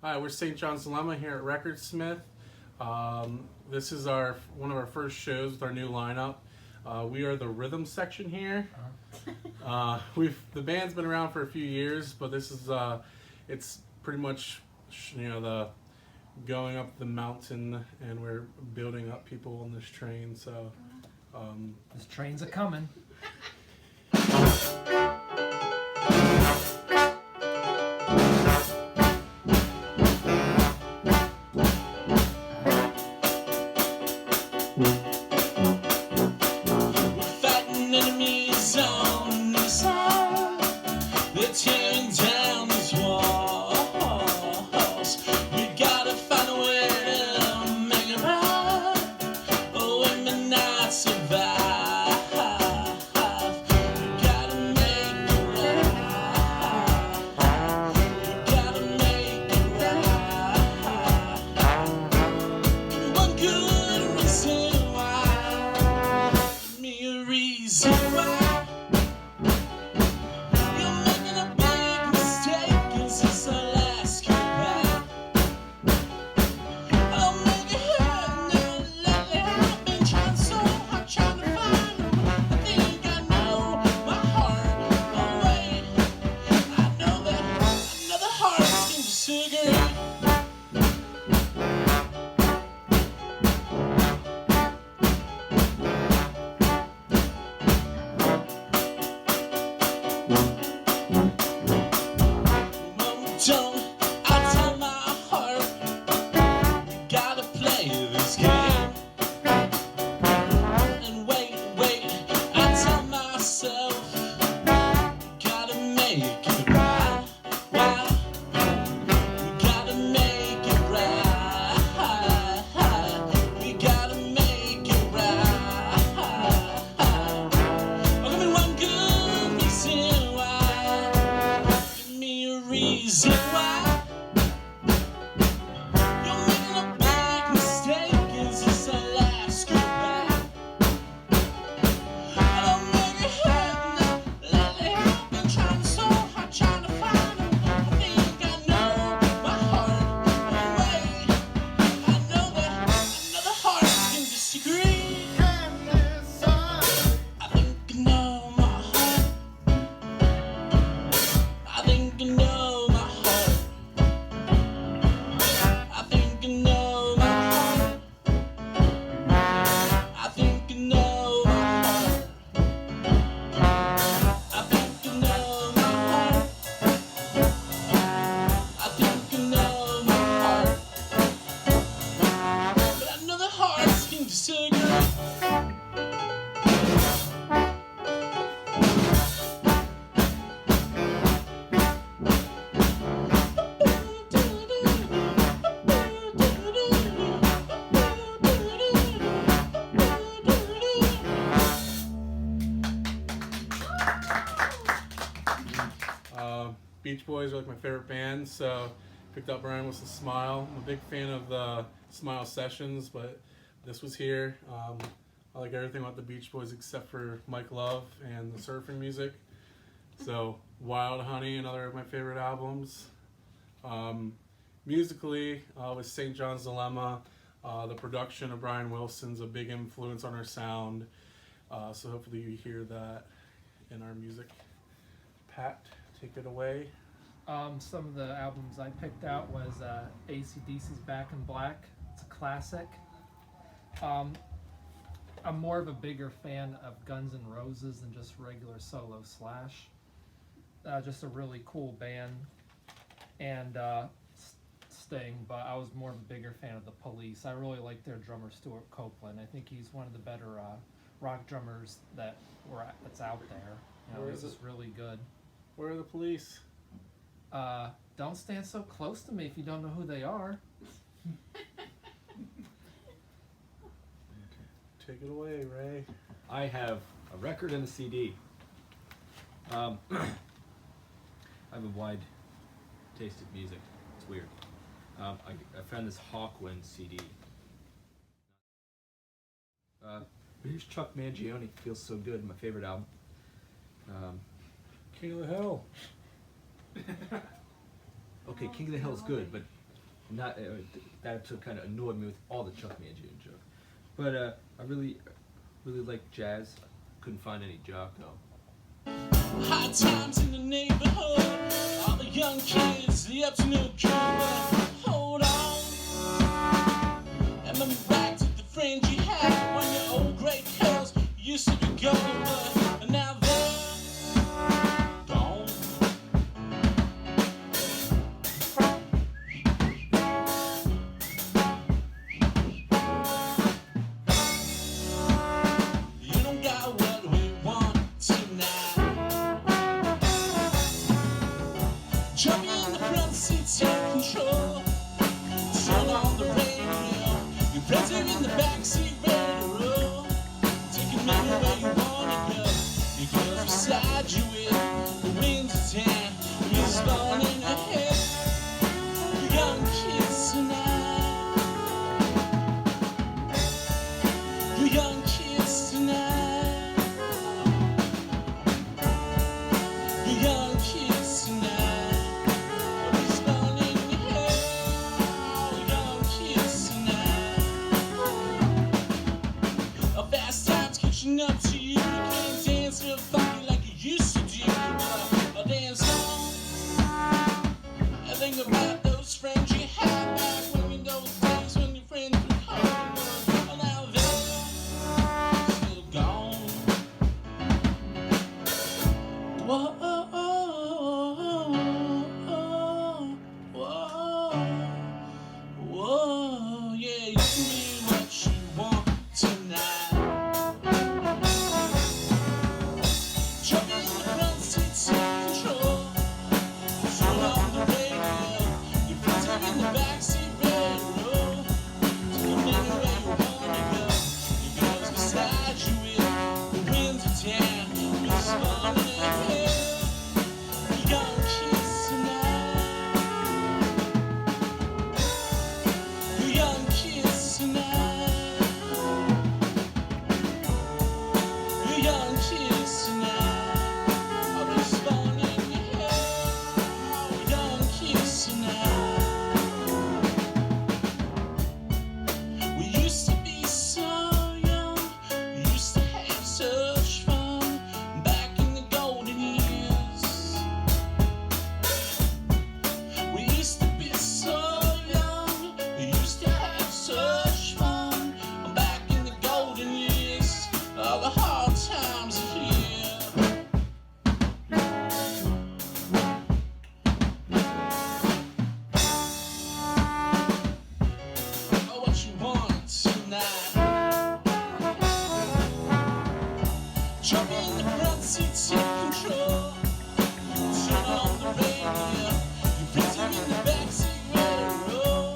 Hi, we're St. John's Dilemma here at Recordsmith. This is one of our first shows with our new lineup. We are the rhythm section here. The band's been around for a few years, but this is it's pretty much the going up the mountain, and we're building up people on this train. So this train's a coming. Beach Boys are like my favorite band, so picked up Brian Wilson's Smile. I'm a big fan of the Smile sessions, but this was here. I like everything about the Beach Boys except for Mike Love and the surfing music. So Wild Honey, another of my favorite albums. Musically, with St. John's Dilemma, the production of Brian Wilson's a big influence on our sound. So hopefully you hear that in our music. Pat, take it away. Some of the albums I picked out was AC/DC's Back in Black. It's a classic. I'm more of a bigger fan of Guns N' Roses than just regular solo Slash. Just a really cool band. And Sting, but I was more of a bigger fan of the Police. I really like their drummer Stuart Copeland. I think he's one of the better rock drummers that's out there. He's just really good. Where are the Police? Don't stand so close to me if you don't know who they are. Take it away, Ray. I have a record and a CD. I have a wide taste of music. It's weird. I found this Hawkwind CD. Here's Chuck Mangione, Feels So Good, my favorite album. King of the Hill. Okay, King of the Hill is good, but not that kind of annoyed me with all the Chuck Mangione joke. But I really like jazz. Couldn't find any jock though. Hot times in the neighborhood, all the young kids, they up to no good, but hold on. And remember back to the friends you had when your old gray curls used to be gold, but now they're gone. You don't got what we want tonight. Jump in the front seat, take control. Turn on the radio. You're present in the backseat, ready to roll. Taking me where you wanna go. Your girl's beside you with the winds of town. He's running ahead. The young kids tonight. The young kids tonight. The young kids tonight. He's running ahead. The young kids tonight. A fast time's catching up to you. You can't dance real funky like you used to do. A dance hall. I think about those friends you had back when in those days when your friends were home. Well, now they're still gone. Whoa, whoa, yeah, you can be what you want tonight. Jump in the front seat, take control. Turn on the radio. You're present in the backseat, ready to roll. Take me where you wanna go. Your girl's beside you with the winds of town. You're running ahead. The young kids tonight. The young kids tonight. The young kids tonight. I'll be spawning your head. The young kids tonight. We used to be so young. We used to have such fun back in the golden years. We used to be so young. We used to have such fun back in the golden years. All the hard times are here. Oh, what you want tonight? Jump in the front seat, take control. Turn on the radio. You're present in the backseat, ready to roll.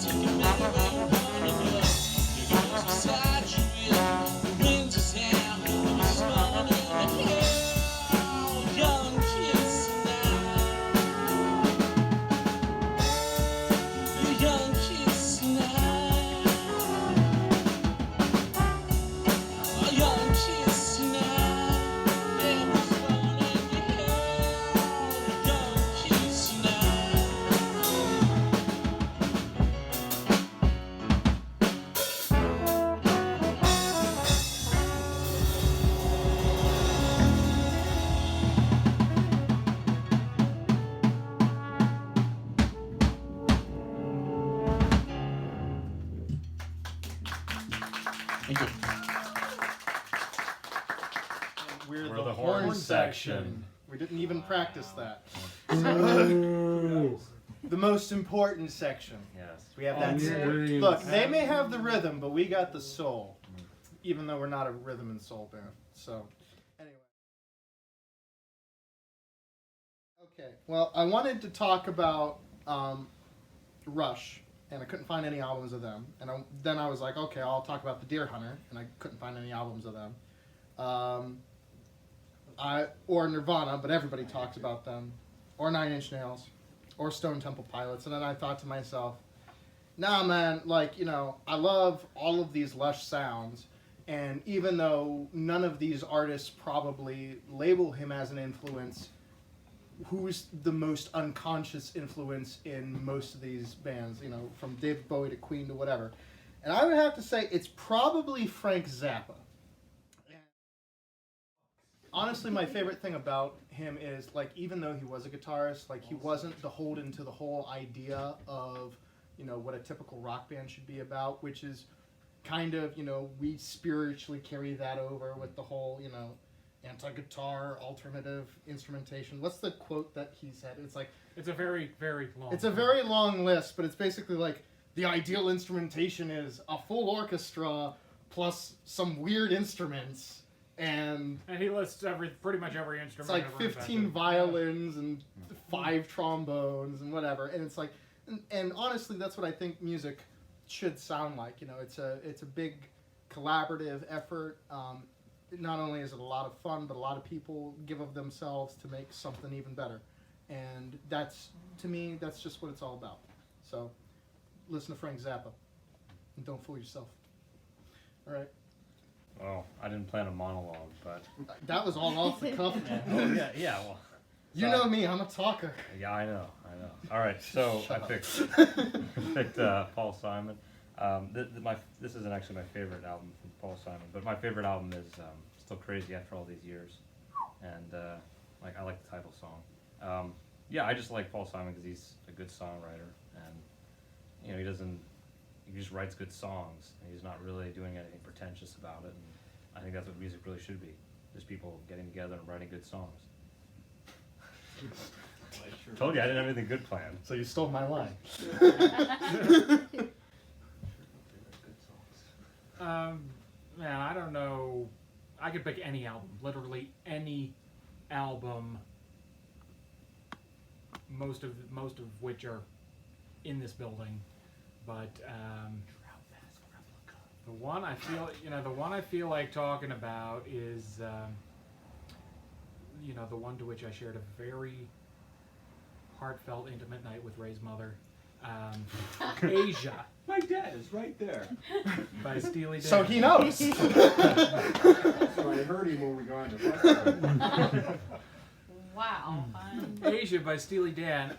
Taking me where you wanna go. Your girl's beside you with the winds of town. You're spawning ahead. Young kids tonight. You young kids tonight. Young kids tonight. Yeah, we're spawning ahead. Young kids tonight. Thank you. We're the horn horn section. section. We didn't even practice that. The most important section. Yes. We have that. Dreams. Look, they may have the rhythm, but we got the soul. Even though we're not a rhythm and soul band. So, anyway. Okay. Well, I wanted to talk about Rush, and I couldn't find any albums of them. And then I was like, okay, I'll talk about the Deer Hunter, and I couldn't find any albums of them. Or Nirvana, but everybody talks about them. Or Nine Inch Nails. Or Stone Temple Pilots. And then I thought to myself, nah, man, like, you know, I love all of these lush sounds. And even though none of these artists probably label him as an influence, who's the most unconscious influence in most of these bands, you know, from David Bowie to Queen to whatever. And I would have to say it's probably Frank Zappa. Honestly, my favorite thing about him is, like, even though he was a guitarist, like, he wasn't beholden to the whole idea of, you know, what a typical rock band should be about, which is kind of, you know, we spiritually carry that over with the whole, you know, anti-guitar, alternative instrumentation. What's the quote that he said? It's like... It's a very, very long... It's a very long list, but it's basically like, the ideal instrumentation is a full orchestra plus some weird instruments. And he lists pretty much every instrument. it's like ever 15 invented. violins and 5 trombones and whatever. And it's like, and honestly, that's what I think music should sound like. You know, it's a big collaborative effort. Not only is it a lot of fun, but a lot of people give of themselves to make something even better. And that's, to me, that's just what it's all about. So, listen to Frank Zappa. And don't fool yourself. All right. Well, I didn't plan a monologue, but That was all off the cuff. oh yeah. Well, You know me, I'm a talker. yeah, I know. All right, so Shut I up. picked Paul Simon. This isn't actually my favorite album from Paul Simon, but my favorite album is Still Crazy After All These Years, and I like the title song. Yeah, I just like Paul Simon because he's a good songwriter, and you know he just writes good songs, and he's not really doing anything pretentious about it. And I think that's what music really should be: just people getting together and writing good songs. Told you I didn't have anything good planned. So you stole my line. Man, I don't know. I could pick any album, literally any album. Most of which are in this building, but the one I feel like talking about is the one to which I shared a very heartfelt, intimate night with Ray's mother. Asia My dad is right there. by Steely Dan. So he knows. So I heard him when we got in the Wow. Asia by Steely Dan.